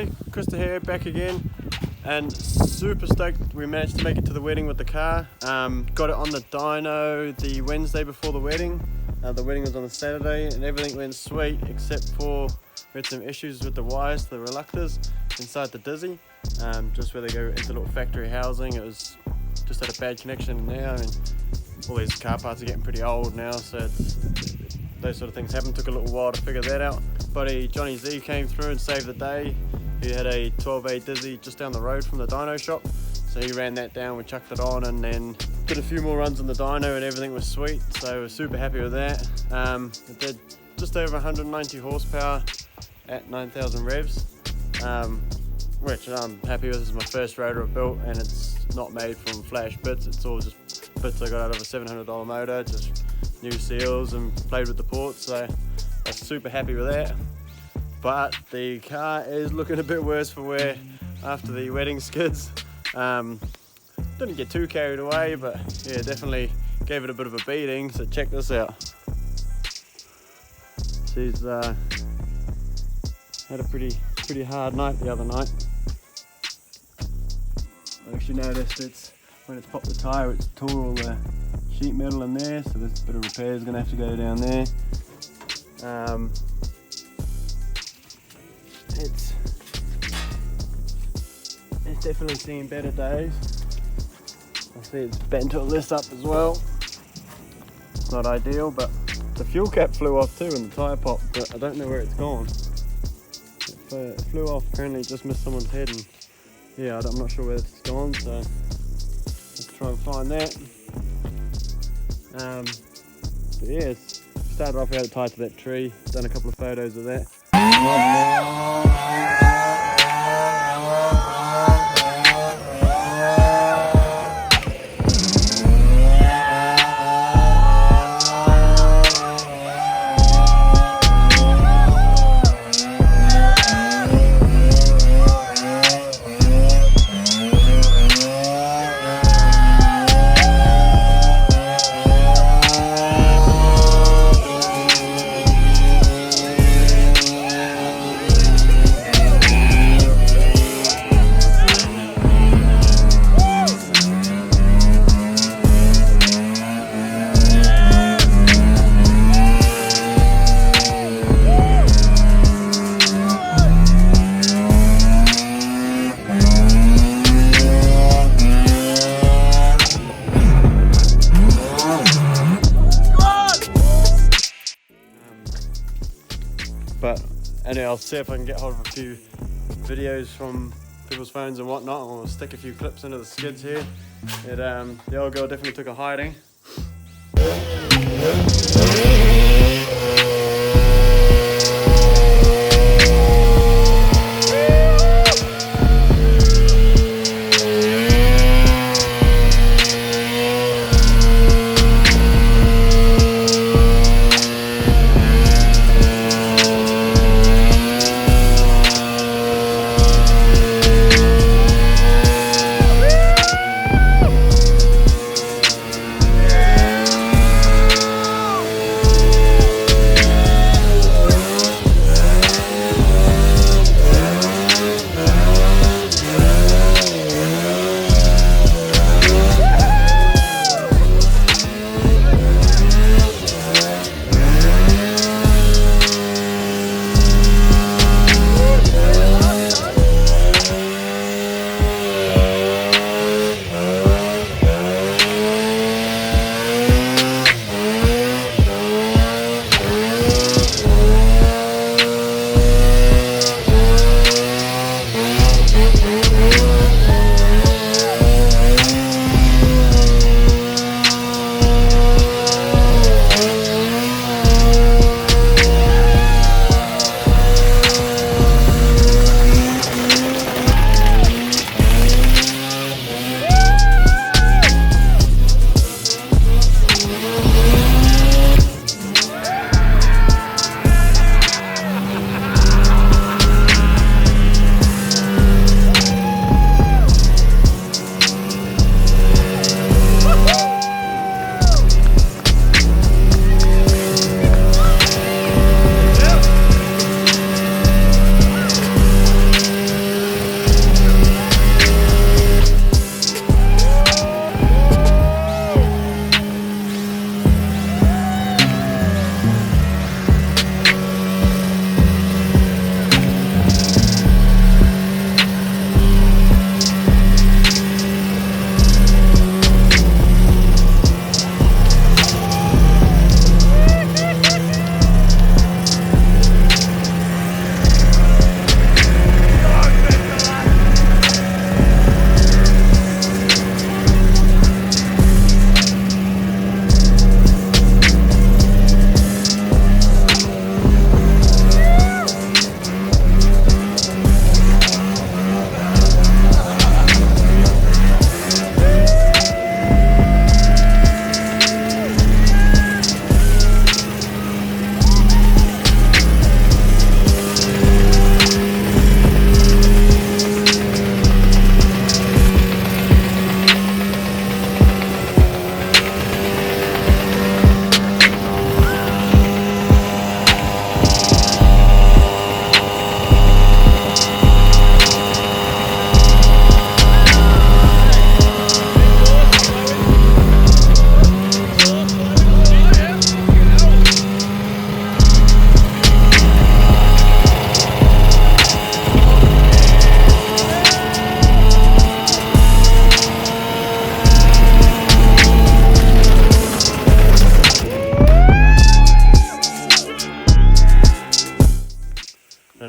everybody, Krista here, back again, and super stoked we managed to make it to the wedding with the car. Got it on the dyno the Wednesday before the wedding. The wedding was on the Saturday and everything went sweet except for we had some issues with the wires, the reluctors inside the Dizzy, just where they go into the little factory housing. It was just had a bad connection now, and all these car parts are getting pretty old now, so those sort of things happen. Took a little while to figure that out. Buddy Johnny Z came through and saved the day. He had a 12A Dizzy just down the road from the dyno shop, so he ran that down, we chucked it on, and then did a few more runs on the dyno and everything was sweet, so we're super happy with that. It did just over 190 horsepower at 9,000 revs, which I'm happy with. This is my first rotor I've built, and it's not made from flash bits, it's all just bits I got out of a $700 motor, just new seals and played with the ports, so I'm super happy with that. But the car is looking a bit worse for wear after the wedding skids. Didn't get too carried away, but yeah, definitely gave it a bit of a beating, so check this out. She's had a pretty hard night the other night. I actually noticed it's when it's popped the tyre, it's tore all the sheet metal in there, so this bit of repair is going to have to go down there. It's definitely seen better days. I see it's bent all this up as well. It's not ideal, but the fuel cap flew off too and the tyre popped, but I don't know where it's gone. It flew off, apparently it just missed someone's head, and yeah, I'm not sure where it's gone, so let's try and find that. But yeah, it's started off out tied to that tree, done a couple of photos of that. But anyway, I'll see if I can get hold of a few videos from people's phones and whatnot, and we'll stick a few clips into the skids here. The old girl definitely took a hiding.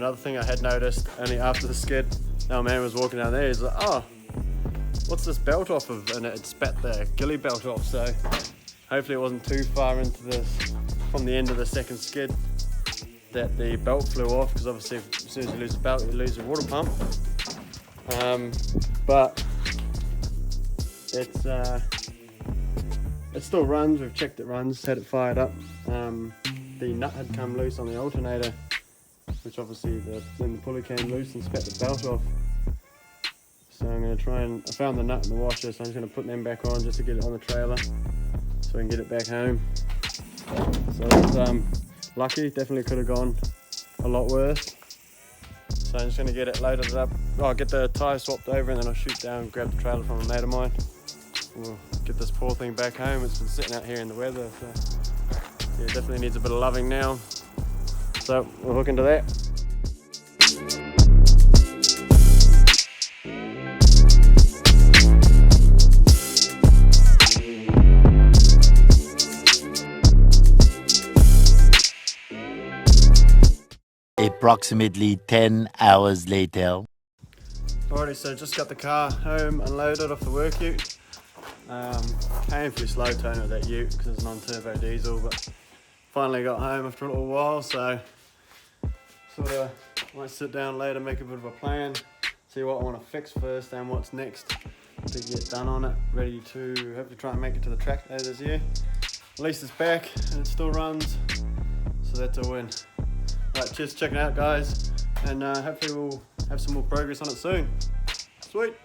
another thing I had noticed only after the skid, our man was walking down there, he's like, oh, what's this belt off of? And it spat the ghillie belt off, so hopefully it wasn't too far into this, from the end of the second skid, that the belt flew off, because obviously as soon as you lose the belt, you lose your water pump. But it still runs. We've checked it runs, had it fired up. The nut had come loose on the alternator, which obviously then the pulley came loose and spat the belt off. So I'm going to try and, I found the nut and the washer, so I'm just going to put them back on just to get it on the trailer so we can get it back home. So it's lucky, definitely could have gone a lot worse. So I'm just going to get it loaded up. I'll get the tyre swapped over and then I'll shoot down and grab the trailer from a mate of mine. We'll get this poor thing back home. It's been sitting out here in the weather, so yeah, it definitely needs a bit of loving now. So we'll hook into that. Approximately 10 hours later. Alrighty, so just got the car home, unloaded off the work ute. Painfully slow tone with that ute because it's non-turbo diesel, but finally got home after a little while, so sort of might sit down later, make a bit of a plan, see what I want to fix first and what's next to get done on it, ready to hopefully try and make it to the track later this year. At least it's back and it still runs, so that's a win. Right, cheers for checking it out, guys, and hopefully we'll have some more progress on it soon. Sweet.